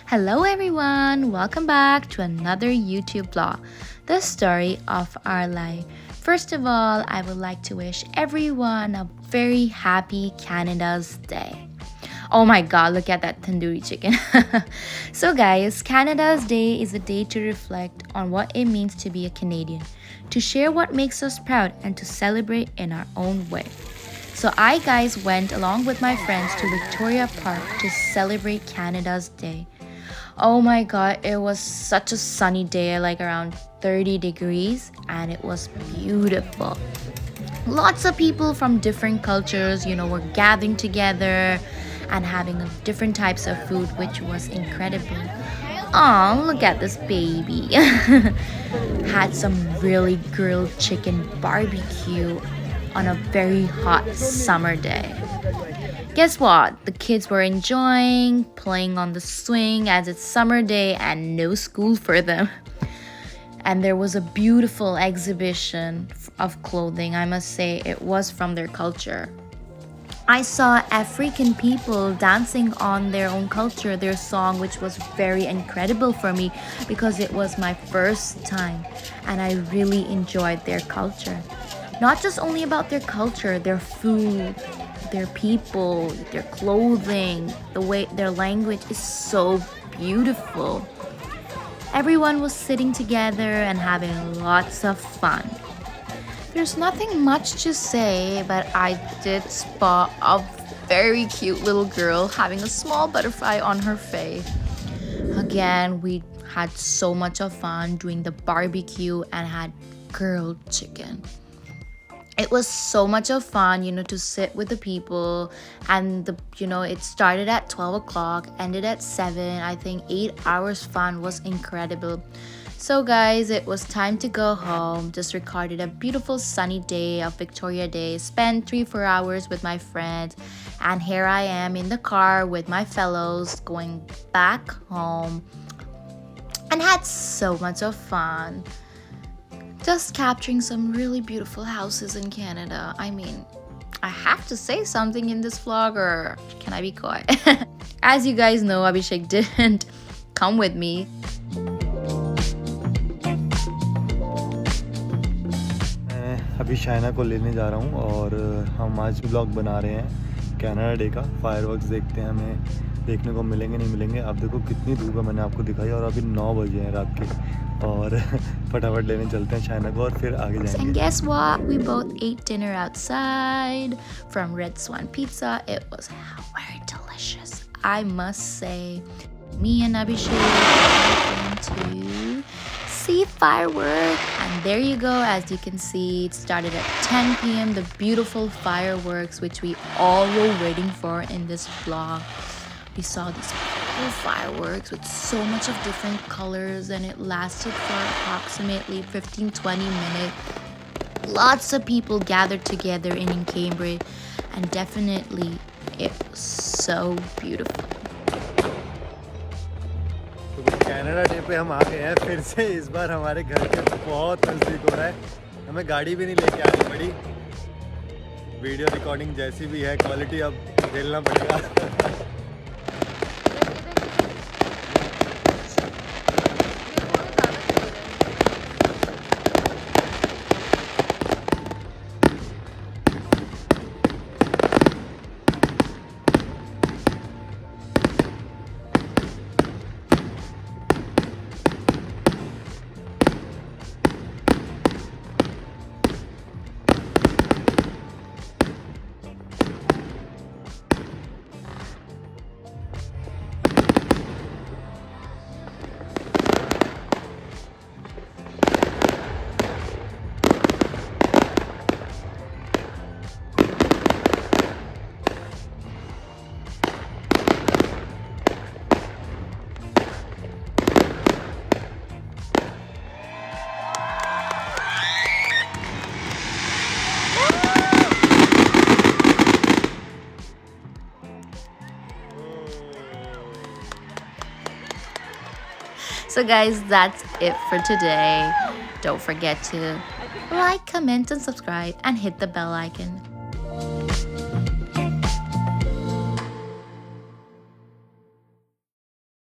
Hello, everyone. Welcome back to another YouTube vlog, the story of our life. First of all, I would like to wish everyone a very happy Canada's Day. Oh my god, look at that tandoori chicken. So, guys, Canada's Day is a day to reflect on what it means to be a Canadian, to share what makes us proud, and to celebrate in our own way. So, I, guys, went along with my friends to Victoria Park to celebrate Canada's Day. Oh my god, it was such a sunny day, like around 30 degrees, and it was beautiful. Lots of people from different cultures, were gathering together and having different types of food, which was incredible. Oh, look at this baby. Had some really grilled chicken barbecue on a very hot summer day. Guess what? The kids were enjoying playing on the swing as it's summer day and no school for them. And there was a beautiful exhibition of clothing. I must say it was from their culture. I saw African people dancing on their own culture, their song, which was very incredible for me because it was my first time and I really enjoyed their culture. Not just only about their culture, their food, their people, their clothing, the way their language is so beautiful. Everyone was sitting together and having lots of fun. There's nothing much to say, but I did spot a very cute little girl having a small butterfly on her face. Again, we had so much of fun doing the barbecue and had grilled chicken. It was so much of fun, to sit with the people, and it started at 12 o'clock, ended at 7. I think 8 hours fun was incredible. So guys, it was time to go home. Just recorded a beautiful sunny day of Victoria Day, spent 3-4 hours with my friends, and here I am in the car with my fellows going back home and had so much of fun. Just capturing some really beautiful houses in Canada. I mean, I have to say something in this vlog, or can I be quiet? As you guys know, Abhishek didn't come with me. मैं अभी शाइना को लेने जा रहा हूँ और हम आज ब्लॉग बना रहे हैं कनाडा डे का। फायरवर्क्स देखते हैं, हमें देखने को मिलेंगे नहीं मिलेंगे। अब देखो कितनी धूप है, मैंने आपको दिखाई, और अभी 9 बजे हैं रात के, और फटाफट लेने चलते हैं शाइना को और फिर आगे जाएंगे। And guess what? We both ate dinner outside from Red Swan Pizza. It was very delicious, I must say. Me and Abhishek went to see fireworks, and there you go. As you can see, it started at 10 p.m. The beautiful fireworks, which we all were waiting for in this vlog. We saw these beautiful fireworks with so much of different colors, and it lasted for approximately 15-20 minutes. Lots of people gathered together in Cambridge, and definitely it was so beautiful. Canada day पे हम आ गए हैं फिर से। इस बार हमारे घर के बहुत नज़दीक हो रहा है, हमें गाड़ी भी नहीं लेके आनी पड़ी। वीडियो रिकॉर्डिंग जैसी भी है, क्वालिटी अब झेलना पड़ेगा। So guys, that's it for today. Don't forget to like, comment, and subscribe, and hit the bell icon.